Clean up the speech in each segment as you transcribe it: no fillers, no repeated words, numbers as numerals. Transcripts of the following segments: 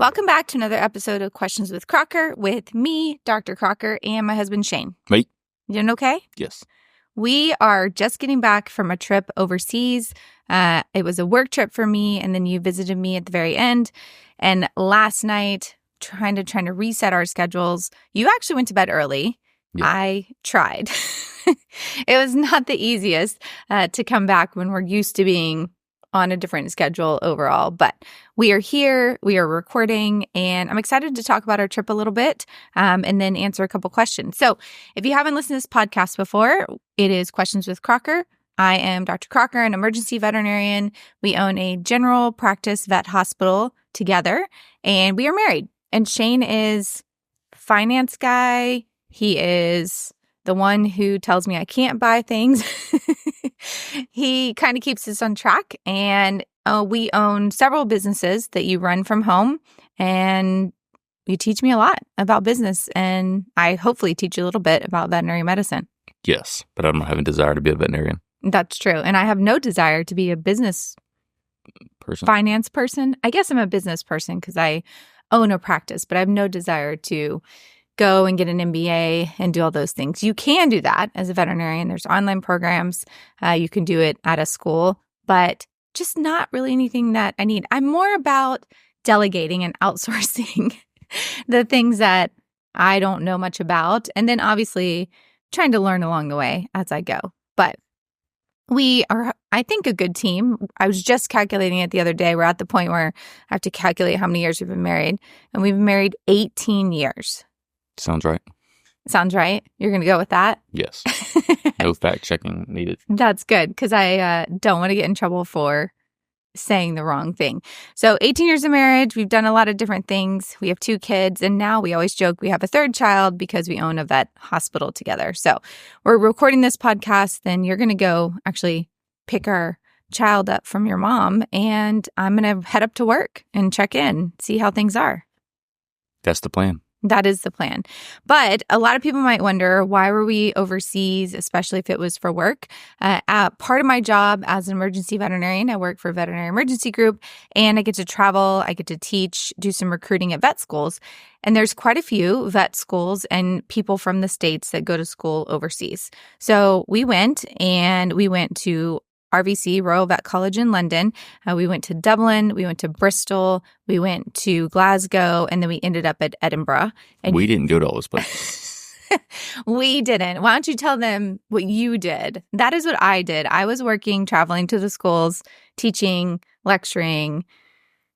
Welcome back to another episode of Questions with Crocker with me, Dr. Crocker, and my husband, Shane. Mate? You doing okay? Yes. We are just getting back from a trip overseas. It was a work trip for me, and then you visited me at the very end. And last night, trying to reset our schedules, you actually went to bed early. Yeah. I tried. It was not the easiest to come back when we're used to being on a different schedule overall. But we are here, we are recording, and I'm excited to talk about our trip a little bit and then answer a couple questions. So if you haven't listened to this podcast before, it is Questions with Crocker. I am Dr. Crocker, an emergency veterinarian. We own a general practice vet hospital together, and we are married. And Shane is finance guy. He is the one who tells me I can't buy things. He kind of keeps us on track, and we own several businesses that you run from home, and you teach me a lot about business, and I hopefully teach you a little bit about veterinary medicine. Yes, but I don't have a desire to be a veterinarian. That's true, and I have no desire to be a business person, finance person. I guess I'm a business person because I own a practice, but I have no desire to go and get an MBA and do all those things. You can do that as a veterinarian. There's online programs. You can do it at a school, but just not really anything that I need. I'm more about delegating and outsourcing the things that I don't know much about, and then obviously trying to learn along the way as I go. But we are, I think, a good team. I was just calculating it the other day. We're at the point where I have to calculate how many years we've been married, and we've been married 18 years. Sounds right. Sounds right? You're going to go with that? Yes. No fact checking needed. That's good, because I don't want to get in trouble for saying the wrong thing. So 18 years of marriage, we've done a lot of different things. We have 2 kids, and now we always joke we have a 3rd child because we own a vet hospital together. So we're recording this podcast, then you're going to go actually pick our child up from your mom, and I'm going to head up to work and check in, see how things are. That's the plan. That is the plan. But a lot of people might wonder, why were we overseas, especially if it was for work? Part of my job as an emergency veterinarian, I work for a veterinary emergency group, and I get to travel, I get to teach, do some recruiting at vet schools. And there's quite a few vet schools and people from the States that go to school overseas. So we went to RVC, Royal Vet College in London. We went to Dublin. We went to Bristol. We went to Glasgow. And then we ended up at Edinburgh. And we didn't go to all those places. We didn't. Why don't you tell them what you did? That is what I did. I was working, traveling to the schools, teaching, lecturing.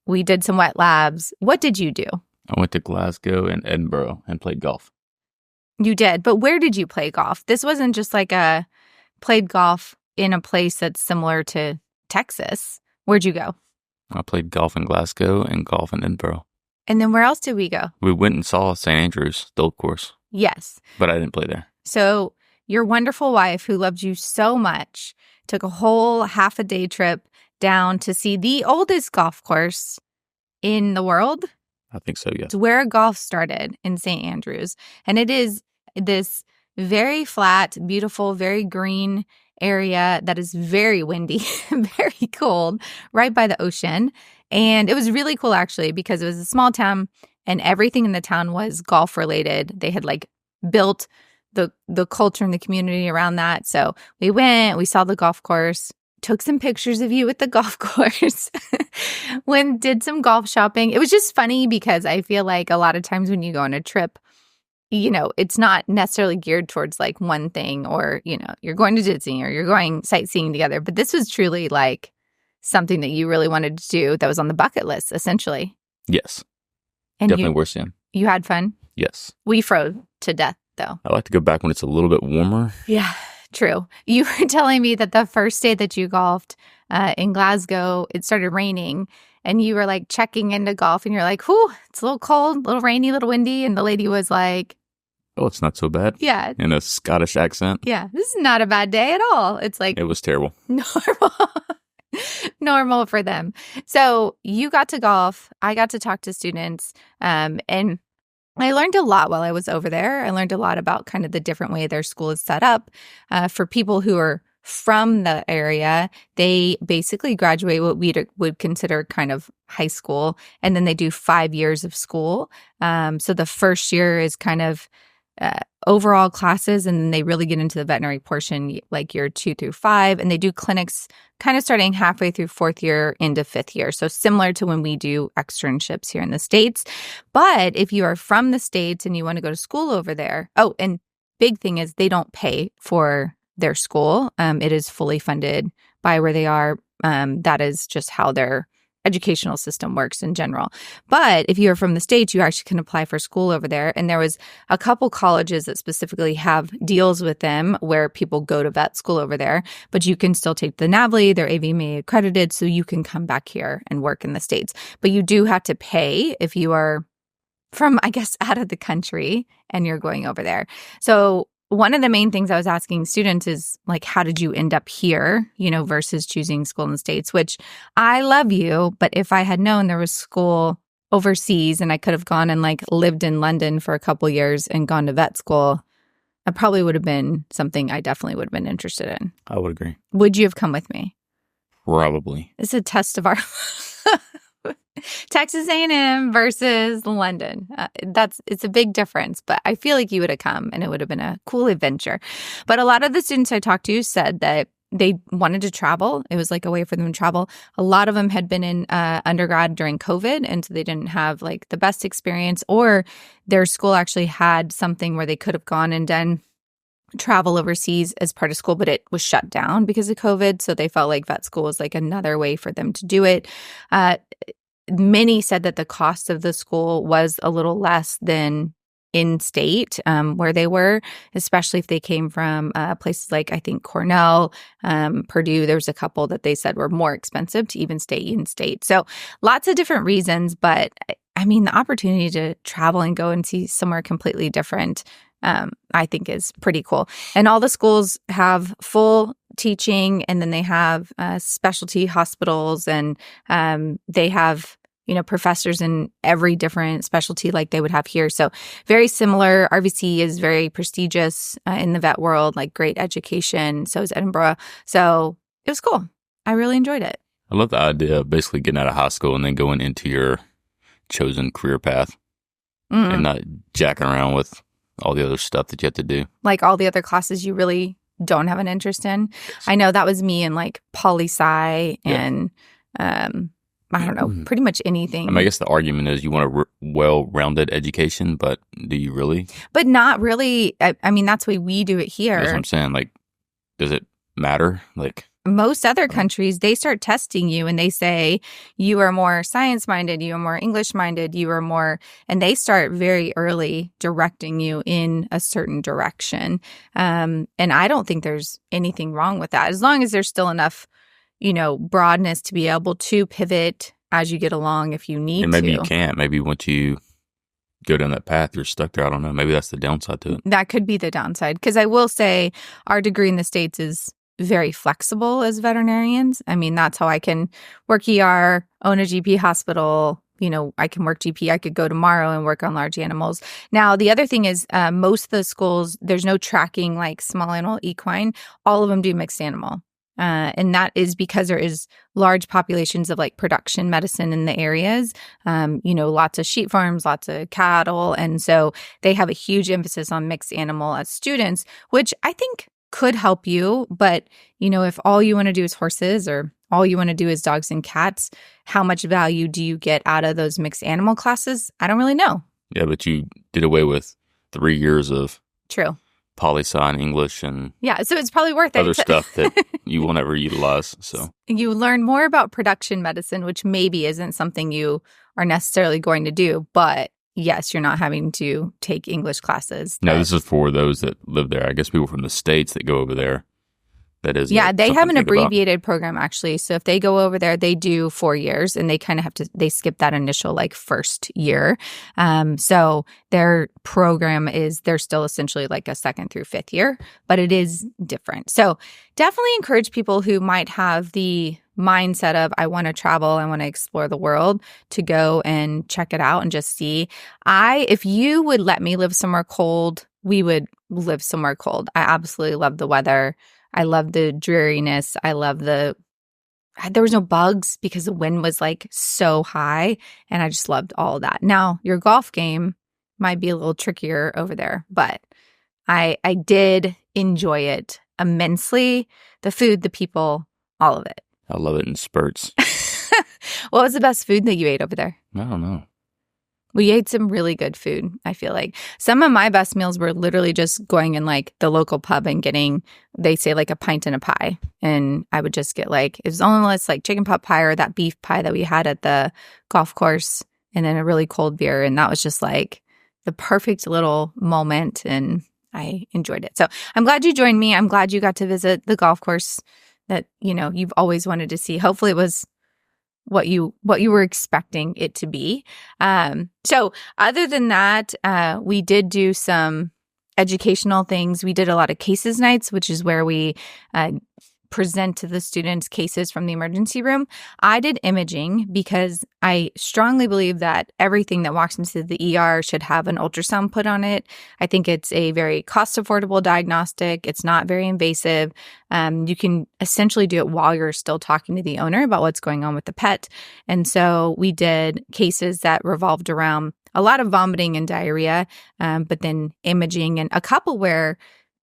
We did some wet labs. What did you do? I went to Glasgow and Edinburgh and played golf. You did. But where did you play golf? This wasn't just like a played golf in a place that's similar to Texas. Where'd you go? I played golf in Glasgow and golf in Edinburgh. And then where else did we go? We went and saw St. Andrews, the old course. Yes. But I didn't play there. So your wonderful wife, who loved you so much, took a whole half a day trip down to see the oldest golf course in the world. I think so, yes. It's where golf started, in St. Andrews. And it is this very flat, beautiful, very green area that is very windy, very cold, right by the ocean. And it was really cool, actually, because it was a small town and everything in the town was golf related. They had built the culture and the community around that. So we went, we saw the golf course, took some pictures of you at the golf course, did some golf shopping. It was just funny because I feel like a lot of times when you go on a trip, it's not necessarily geared towards one thing, or, you're going to Disney or you're going sightseeing together. But this was truly something that you really wanted to do that was on the bucket list, essentially. Yes. And definitely worth seeing. You had fun? Yes. We froze to death, though. I like to go back when it's a little bit warmer. Yeah, true. You were telling me that the first day that you golfed in Glasgow, it started raining. And you were checking into golf and you're like, whew, it's a little cold, a little rainy, a little windy. And the lady was like, oh, it's not so bad. Yeah. In a Scottish accent. Yeah. This is not a bad day at all. It's it was terrible. Normal for them. So you got to golf. I got to talk to students. And I learned a lot while I was over there. I learned a lot about kind of the different way their school is set up for people who are from the area, they basically graduate what we would consider kind of high school, and then they do 5 years of school. So the first year is kind of overall classes, and then they really get into the veterinary portion like year 2 through 5, and they do clinics kind of starting halfway through 4th year into 5th year. So similar to when we do externships here in the States. But if you are from the States and you want to go to school over there, oh, and big thing is they don't pay for their school. It is fully funded by where they are. That is just how their educational system works in general. But if you're from the States, you actually can apply for school over there. And there was a couple colleges that specifically have deals with them where people go to vet school over there, but you can still take the NAVLE, they're AVMA accredited, so you can come back here and work in the States. But you do have to pay if you are from, I guess, out of the country and you're going over there. So one of the main things I was asking students is like, how did you end up here, versus choosing school in the States, which I love you. But if I had known there was school overseas and I could have gone and like lived in London for a couple years and gone to vet school, that probably would have been something I definitely would have been interested in. I would agree. Would you have come with me? Probably. It's a test of our Texas A&M versus London. It's a big difference, but I feel like you would have come and it would have been a cool adventure. But a lot of the students I talked to said that they wanted to travel. It was like a way for them to travel. A lot of them had been in undergrad during COVID, and so they didn't have like the best experience, or their school actually had something where they could have gone and done travel overseas as part of school, but it was shut down because of COVID. So they felt like vet school was like another way for them to do it. Many said that the cost of the school was a little less than in state where they were, especially if they came from places like, I think, Cornell, Purdue. There was a couple that they said were more expensive to even stay in state. So lots of different reasons. But I mean, the opportunity to travel and go and see somewhere completely different, I think is pretty cool. And all the schools have full teaching, and then they have specialty hospitals, and they have professors in every different specialty like they would have here. So very similar. RVC is very prestigious in the vet world, like great education. So is Edinburgh. So it was cool. I really enjoyed it. I love the idea of basically getting out of high school and then going into your chosen career path and not jacking around with all the other stuff that you have to do. Like all the other classes you really don't have an interest in. I know that was me in like poli-sci and I don't know, pretty much anything. I mean, I guess the argument is you want a well-rounded education, but do you really? But not really. I mean, that's the way we do it here. That's what I'm saying. Like, does it matter? Like, most other countries, they start testing you and they say, you are more science-minded, you are more English-minded, you are more, and they start very early directing you in a certain direction. And I don't think there's anything wrong with that, as long as there's still enough broadness to be able to pivot as you get along if you need to. And maybe you can't. Maybe once you go down that path, you're stuck there. I don't know. Maybe that's the downside to it. That could be the downside. Because I will say our degree in the States is very flexible as veterinarians. I mean, that's how I can work ER, own a GP hospital. I can work GP. I could go tomorrow and work on large animals. Now, the other thing is most of the schools, there's no tracking like small animal, equine. All of them do mixed animal. And that is because there is large populations of like production medicine in the areas, lots of sheep farms, lots of cattle. And so they have a huge emphasis on mixed animal as students, which I think could help you. But, if all you want to do is horses or all you want to do is dogs and cats, how much value do you get out of those mixed animal classes? I don't really know. Yeah, but you did away with 3 years of True. Poli-sci and English and so it's probably worth it. Other stuff that you will never utilize. So you learn more about production medicine, which maybe isn't something you are necessarily going to do. But yes, you're not having to take English classes. No, this is for those that live there. I guess people from the States that go over there. That is, they have an abbreviated program actually. So if they go over there, they do 4 years, and they kind of they skip that initial like first year. So their program they're still essentially like a 2nd through 5th year, but it is different. So definitely encourage people who might have the mindset of, I want to travel, I want to explore the world, to go and check it out and just see. If you would let me live somewhere cold, we would live somewhere cold. I absolutely love the weather. I love the dreariness. I love there was no bugs because the wind was like so high, and I just loved all of that. Now, your golf game might be a little trickier over there, but I did enjoy it immensely. The food, the people, all of it. I love it in spurts. What was the best food that you ate over there? I don't know. We ate some really good food, I feel like. Some of my best meals were literally just going in like the local pub and getting, they say like a pint and a pie. And I would just get like, it was almost like chicken pot pie or that beef pie that we had at the golf course, and then a really cold beer. And that was just like the perfect little moment, and I enjoyed it. So I'm glad you joined me. I'm glad you got to visit the golf course that, you've always wanted to see. Hopefully it was what you were expecting it to be. So other than that, we did do some educational things. We did a lot of cases nights, which is where we present to the students cases from the emergency room. I did imaging because I strongly believe that everything that walks into the ER should have an ultrasound put on it. I think it's a very cost-affordable diagnostic. It's not very invasive. You can essentially do it while you're still talking to the owner about what's going on with the pet. And so we did cases that revolved around a lot of vomiting and diarrhea, but then imaging, and a couple where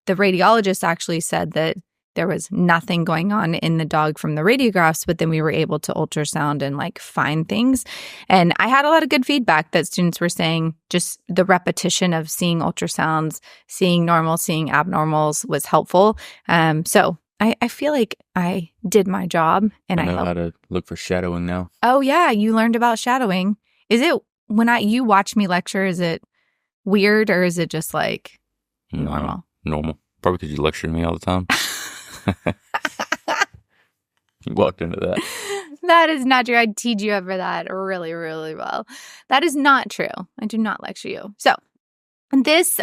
the radiologist actually said that there was nothing going on in the dog from the radiographs, but then we were able to ultrasound and like find things. And I had a lot of good feedback that students were saying just the repetition of seeing ultrasounds, seeing normal, seeing abnormals was helpful. So I feel like I did my job, and I know how to look for shadowing now. Oh yeah, you learned about shadowing. Is it when you watch me lecture? Is it weird, or is it just like normal? Normal. Probably because you lecture me all the time. You walked into that. That is not true. I teach you over that really, really well. That is not true. I do not lecture you. So this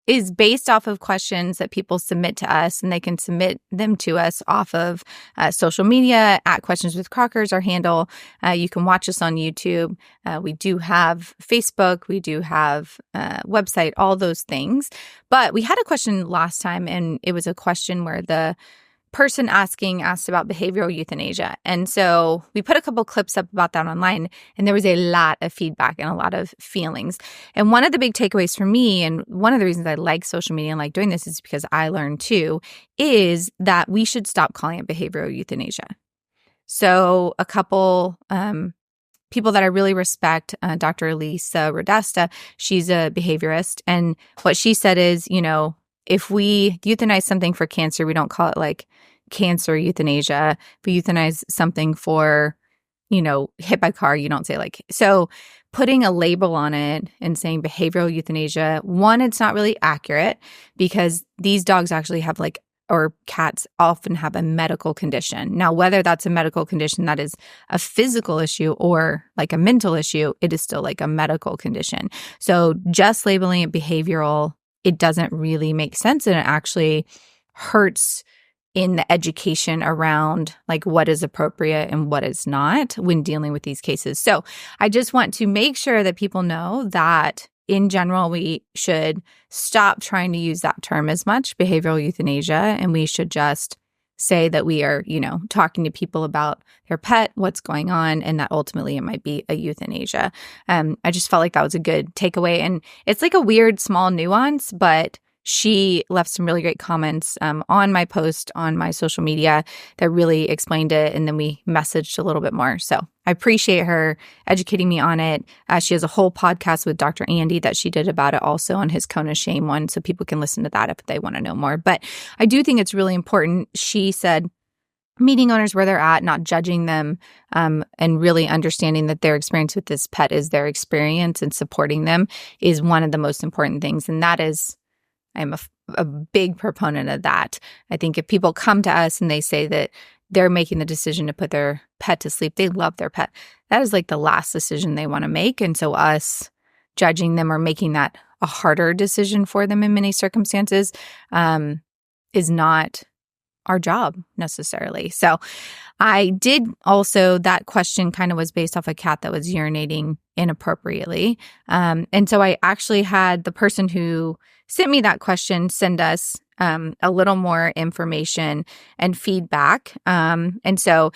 is based off of questions that people submit to us, and they can submit them to us off of social media at Questions with Crocker is our handle. You can watch us on YouTube. We do have Facebook. We do have website, all those things. But we had a question last time, and it was a question where the person asked about behavioral euthanasia. And so we put a couple clips up about that online, and there was a lot of feedback and a lot of feelings. And one of the big takeaways for me, and one of the reasons I like social media and like doing this is because I learned too, is that we should stop calling it behavioral euthanasia. So a couple people that I really respect, Dr. Elisa Rodesta, she's a behaviorist. And what she said is, if we euthanize something for cancer, we don't call it like cancer euthanasia. If we euthanize something for, hit by car, you don't say like, so putting a label on it and saying behavioral euthanasia, one, it's not really accurate because these dogs actually have or cats often have a medical condition. Now, whether that's a medical condition that is a physical issue or like a mental issue, it is still like a medical condition. So just labeling it behavioral, it doesn't really make sense, and it actually hurts in the education around like what is appropriate and what is not when dealing with these cases. So I just want to make sure that people know that in general, we should stop trying to use that term as much, behavioral euthanasia, and we should just say that we are, talking to people about their pet, what's going on, and that ultimately it might be a euthanasia. I just felt like that was a good takeaway. And it's like a weird small nuance, but she left some really great comments on my post on my social media that really explained it. And then we messaged a little bit more. So I appreciate her educating me on it. She has a whole podcast with Dr. Andy that she did about it also on his Cone of Shame one. So people can listen to that if they want to know more. But I do think it's really important. She said, meeting owners where they're at, not judging them, and really understanding that their experience with this pet is their experience, and supporting them is one of the most important things. And that is, I'm a big proponent of that. I think if people come to us and they say that they're making the decision to put their pet to sleep, they love their pet, that is like the last decision they want to make. And so us judging them or making that a harder decision for them in many circumstances is not our job necessarily. So I did also, that question kind of was based off a cat that was urinating inappropriately. And so I actually had the person who sent me that question send us a little more information and feedback. And so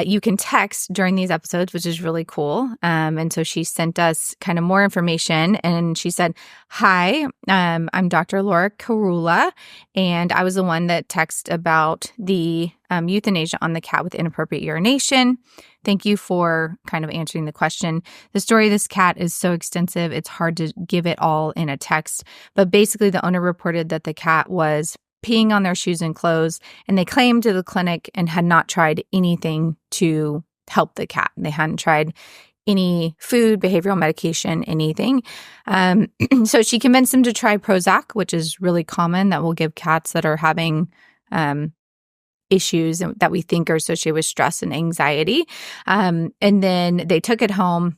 you can text during these episodes, which is really cool. And so she sent us kind of more information, and she said, "Hi, I'm Dr. Laura Karula, and I was the one that texted about the euthanasia on the cat with inappropriate urination. Thank you for kind of answering the question. The story of this cat is so extensive, it's hard to give it all in a text. But basically, the owner reported that the cat was peeing on their shoes and clothes, and they claimed to the clinic and had not tried anything to help the cat. They hadn't tried any food, behavioral medication, anything. So she convinced them to try Prozac, which is really common, that we'll give cats that are having issues that we think are associated with stress and anxiety. And then they took it home.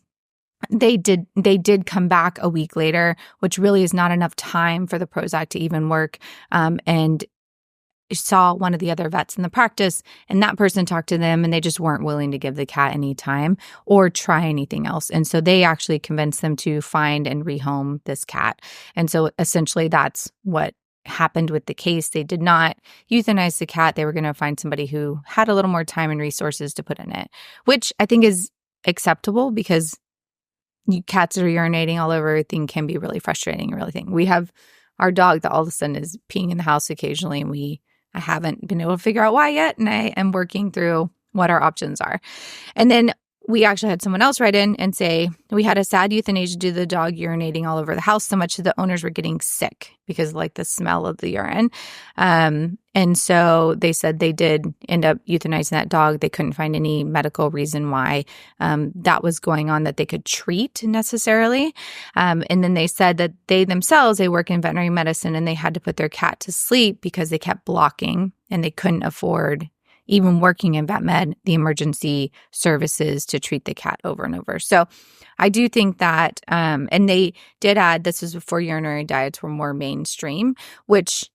They did come back a week later, which really is not enough time for the Prozac to even work. And saw one of the other vets in the practice, and that person talked to them, and they just weren't willing to give the cat any time or try anything else. And so they actually convinced them to find and rehome this cat. And so essentially that's what happened with the case. They did not euthanize the cat. They were going to find somebody who had a little more time and resources to put in it, which I think is acceptable, because cats that are urinating all over everything can be really frustrating and really thing. We have our dog that all of a sudden is peeing in the house occasionally, and I haven't been able to figure out why yet, and I am working through what our options are. And then we actually had someone else write in and say, we had a sad euthanasia due to the dog urinating all over the house so much that the owners were getting sick because of like the smell of the urine. And so they said they did end up euthanizing that dog. They couldn't find any medical reason why that was going on that they could treat necessarily. And then they said that they themselves, they work in veterinary medicine, and they had to put their cat to sleep because they kept blocking, and they couldn't afford, even working in vet med, the emergency services to treat the cat over and over. So I do think that, and they did add, this was before urinary diets were more mainstream, which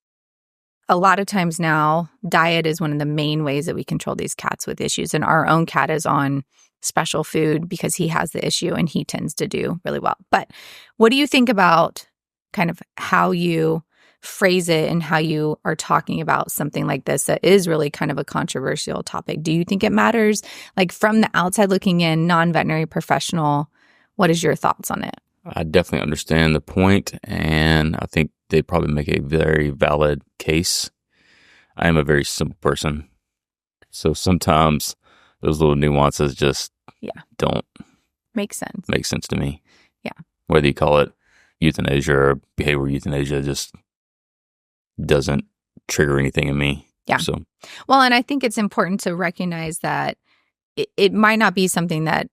a lot of times now, diet is one of the main ways that we control these cats with issues. And our own cat is on special food because he has the issue, and he tends to do really well. But what do you think about kind of how you phrase it and how you are talking about something like this that is really kind of a controversial topic? Do you think it matters? Like, from the outside looking in, non-veterinary professional, what is your thoughts on it? I definitely understand the point, and I think they probably make a very valid case. I am a very simple person, so sometimes those little nuances just don't make sense to me. Yeah. Whether you call it euthanasia or behavioral euthanasia, just doesn't trigger anything in me. Yeah. So, well, and I think it's important to recognize that it might not be something that,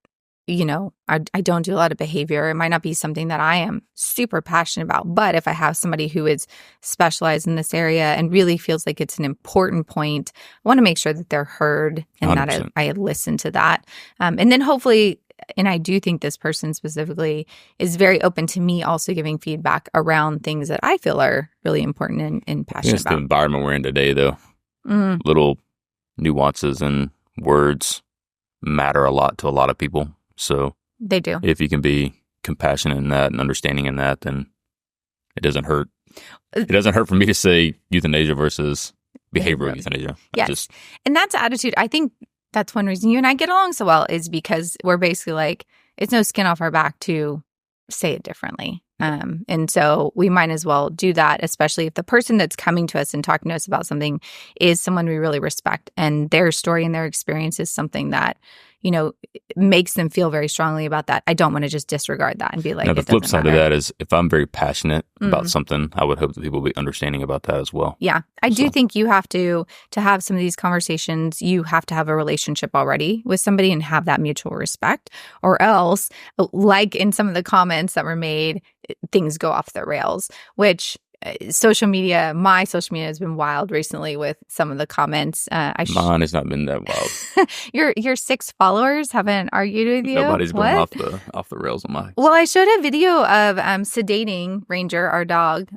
I don't do a lot of behavior. It might not be something that I am super passionate about. But if I have somebody who is specialized in this area and really feels like it's an important point, I want to make sure that they're heard and 100%. That I listen to that. And then hopefully, and I do think this person specifically is very open to me also giving feedback around things that I feel are really important and passionate about. The environment we're in today, though. Little nuances and words matter a lot to a lot of people. So they do. If you can be compassionate in that and understanding in that, then it doesn't hurt. It doesn't hurt for me to say euthanasia versus behavioral euthanasia. Yes. And that's attitude. I think that's one reason you and I get along so well, is because we're basically like, it's no skin off our back to say it differently. And so we might as well do that, especially if the person that's coming to us and talking to us about something is someone we really respect, and their story and their experience is something that, makes them feel very strongly about that. I don't want to just disregard that and be like, now, the flip side of that is, if I'm very passionate about something, I would hope that people will be understanding about that as well. Yeah. I do think you have to have some of these conversations, you have to have a relationship already with somebody and have that mutual respect, or else, like in some of the comments that were made, things go off the rails, which social media, my social media has been wild recently with some of the comments. Mine has not been that wild. Your 6 followers haven't argued with you? Nobody's going What? off the rails on my. Well, I showed a video of sedating Ranger, our dog,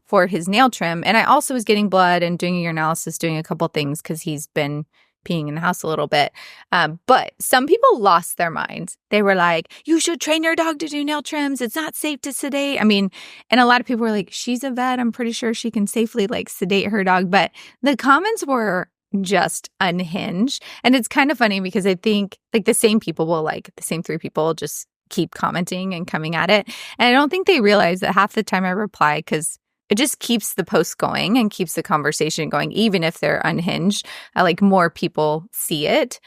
for his nail trim. And I also was getting blood and doing a urinalysis, doing a couple things because he's been peeing in the house a little bit. But some people lost their minds. They were like, you should train your dog to do nail trims. It's not safe to sedate. I mean, and a lot of people were like, she's a vet. I'm pretty sure she can safely like sedate her dog. But the comments were just unhinged. And it's kind of funny because I think like the same 3 people just keep commenting and coming at it. And I don't think they realize that half the time I reply because it just keeps the post going and keeps the conversation going, even if they're unhinged. Like more people see it.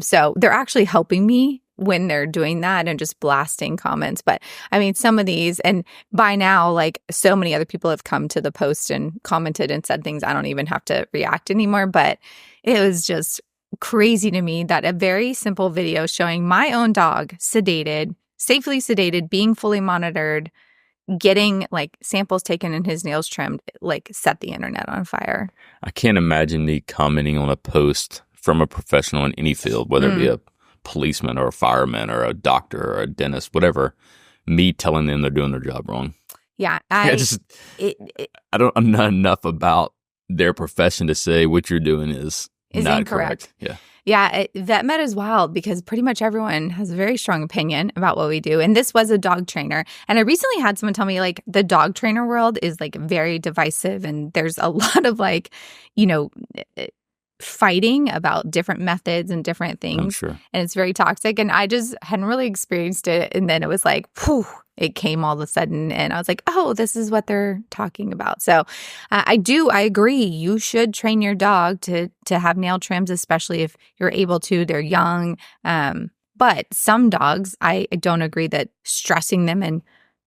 So they're actually helping me when they're doing that and just blasting comments. But I mean, some of these, and by now, like so many other people have come to the post and commented and said things I don't even have to react anymore. But it was just crazy to me that a very simple video showing my own dog sedated, safely sedated, being fully monitored, getting like samples taken and his nails trimmed, like set the internet on fire. I can't imagine me commenting on a post from a professional in any field, whether it be a policeman or a fireman or a doctor or a dentist, whatever, me telling them they're doing their job wrong. Yeah. I'm not enough about their profession to say what you're doing is not incorrect. Yeah. Yeah, VetMed is wild because pretty much everyone has a very strong opinion about what we do. And this was a dog trainer. And I recently had someone tell me like the dog trainer world is like very divisive and there's a lot of like, fighting about different methods and different things. I'm sure. And it's very toxic. And I just hadn't really experienced it. And then it was like, whew, it came all of a sudden. And I was like, oh, this is what they're talking about. So I agree. You should train your dog to have nail trims, especially if you're able to. They're young. But some dogs, I don't agree that stressing them and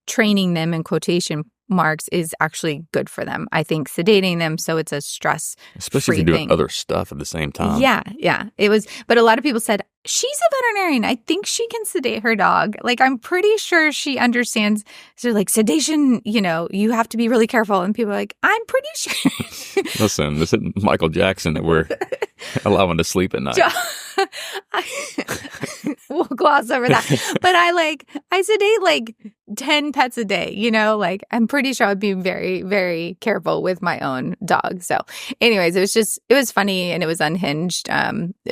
training them in quotation marks is actually good for them. I think sedating them so it's a stress, especially if you're doing other stuff at the same time. Yeah. It was, but a lot of people said she's a veterinarian. I think she can sedate her dog. Like I'm pretty sure she understands. So like sedation, you have to be really careful. And people are like, I'm pretty sure. Listen, this isn't Michael Jackson that we're allowing to sleep at night. We'll gloss over that. But I sedate like 10 pets a day, like I'm pretty sure I'd be very, very careful with my own dog. So anyways, it was funny and it was unhinged.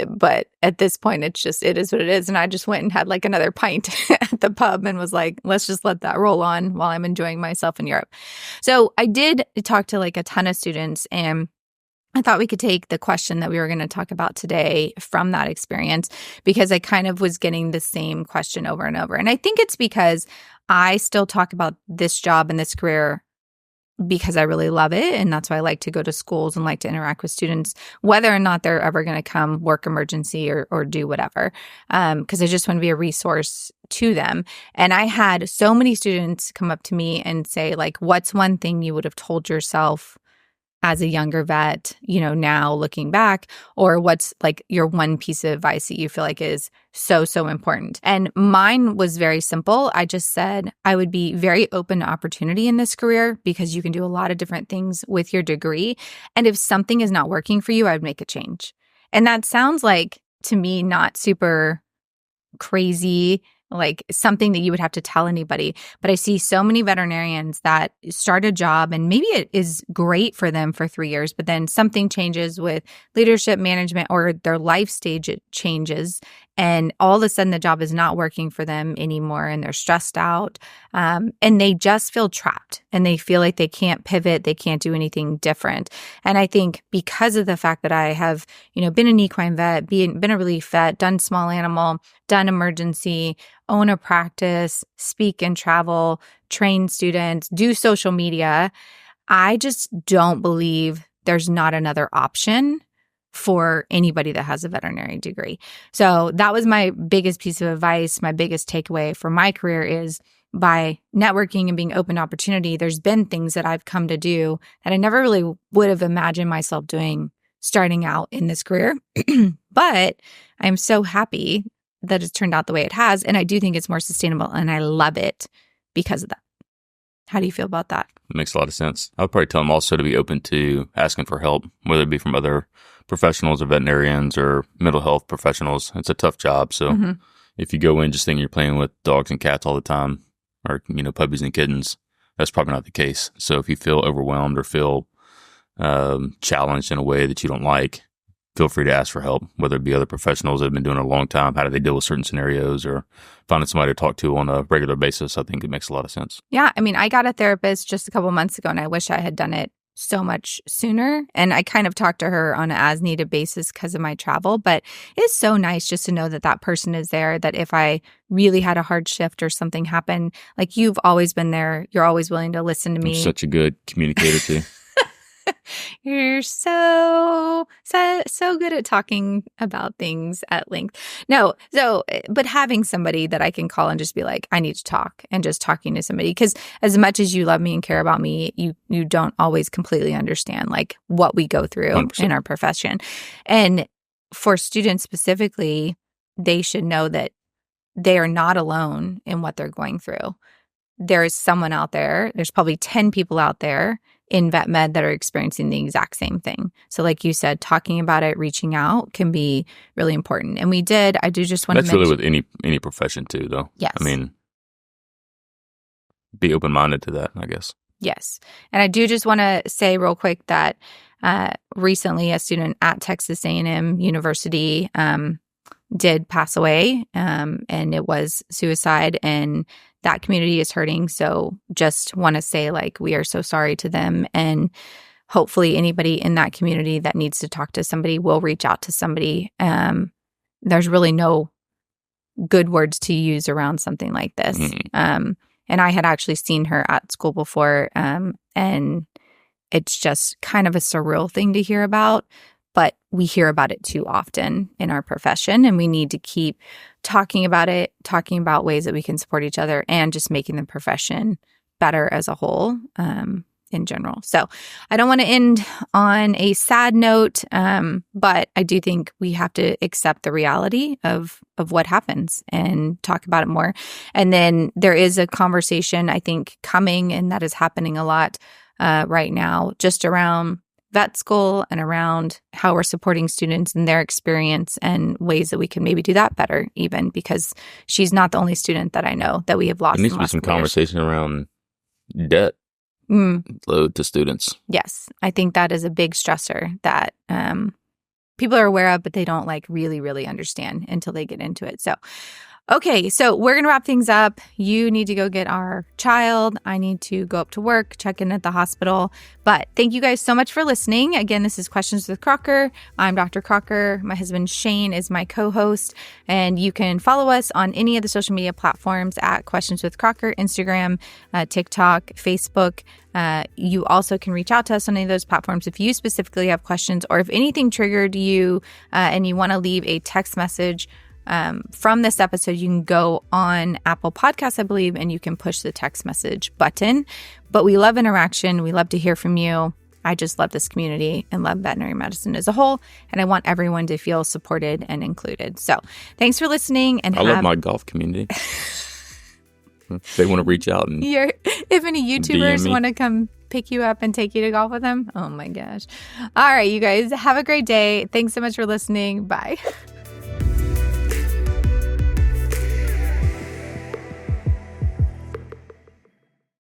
But at this point, it is what it is. And I just went and had like another pint at the pub and was like, let's just let that roll on while I'm enjoying myself in Europe. So I did talk to like a ton of students and I thought we could take the question that we were going to talk about today from that experience because I kind of was getting the same question over and over. And I think it's because I still talk about this job and this career because I really love it. And that's why I like to go to schools and like to interact with students, whether or not they're ever going to come work emergency or do whatever, because I just want to be a resource to them. And I had so many students come up to me and say, like, what's one thing you would have told yourself as a younger vet, now looking back, or what's like your one piece of advice that you feel like is so, so important? And mine was very simple. I just said I would be very open to opportunity in this career because you can do a lot of different things with your degree. And if something is not working for you, I would make a change. And that sounds like, to me, not super crazy, like something that you would have to tell anybody. But I see so many veterinarians that start a job and maybe it is great for them for 3 years, but then something changes with leadership, management, or their life stage changes. And all of a sudden the job is not working for them anymore and they're stressed out. And they just feel trapped and they feel like they can't pivot. They can't do anything different. And I think because of the fact that I have, been an equine vet, been a relief vet, done small animal, done emergency, own a practice, speak and travel, train students, do social media, I just don't believe there's not another option for anybody that has a veterinary degree. So that was my biggest piece of advice. My biggest takeaway for my career is by networking and being open to opportunity, there's been things that I've come to do that I never really would have imagined myself doing starting out in this career. But I'm so happy that it's turned out the way it has. And I do think it's more sustainable and I love it because of that. How do you feel about that? It makes a lot of sense. I would probably tell them also to be open to asking for help, whether it be from other professionals or veterinarians or mental health professionals. It's a tough job. So if you go in just thinking you're playing with dogs and cats all the time, or, puppies and kittens, that's probably not the case. So if you feel overwhelmed or feel challenged in a way that you don't like, feel free to ask for help, whether it be other professionals that have been doing it a long time. How do they deal with certain scenarios, or finding somebody to talk to on a regular basis? I think it makes a lot of sense. Yeah. I mean, I got a therapist just a couple months ago, and I wish I had done it so much sooner. And I kind of talked to her on an as needed basis because of my travel. But it's so nice just to know that that person is there, that if I really had a hard shift or something happened, like, you've always been there. You're always willing to listen to me. I'm such a good communicator too. You're so good at talking about things at length. No, but having somebody that I can call and just be like, I need to talk, and just talking to somebody, because as much as you love me and care about me, you don't always completely understand like what we go through 100%. In our profession. And for students specifically, they should know that they are not alone in what they're going through. There is someone out there. There's probably 10 people out there in vet med that are experiencing the exact same thing. So like you said, talking about it, reaching out can be really important. And I do just want to mention. That's really with any profession too, though. Yes. I mean, be open-minded to that, I guess. Yes. And I do just want to say real quick that recently a student at Texas A&M University did pass away, and it was suicide, and that community is hurting. So just want to say, like, we are so sorry to them, and hopefully anybody in that community that needs to talk to somebody will reach out to somebody. There's really no good words to use around something like this. And I had actually seen her at school before, and it's just kind of a surreal thing to hear about. But we hear about it too often in our profession, and we need to keep talking about it, talking about ways that we can support each other, and just making the profession better as a whole in general. So I don't want to end on a sad note, but I do think we have to accept the reality of what happens and talk about it more. And then there is a conversation, I think, coming, and that is happening a lot right now, just around vet school and around how we're supporting students in their experience and ways that we can maybe do that better, even because she's not the only student that I know that we have lost. There needs to be some conversation around debt load to students. Yes. I think that is a big stressor that people are aware of, but they don't like really, really understand until they get into it. So, okay, so we're going to wrap things up. You need to go get our child. I need to go up to work, check in at the hospital. But thank you guys so much for listening. Again, this is Questions with Crocker. I'm Dr. Crocker. My husband Shane is my co-host. And you can follow us on any of the social media platforms at Questions with Crocker, Instagram, TikTok, Facebook. You also can reach out to us on any of those platforms if you specifically have questions, or if anything triggered you and you want to leave a text message from this episode. You can go on Apple Podcasts, I believe, and you can push the text message button. But we love interaction. We love to hear from you. I just love this community and love veterinary medicine as a whole. And I want everyone to feel supported and included. So thanks for listening. And I love my golf community. If they want to reach out and if any YouTubers want to come pick you up and take you to golf with them. Oh my gosh. All right, you guys have a great day. Thanks so much for listening. Bye.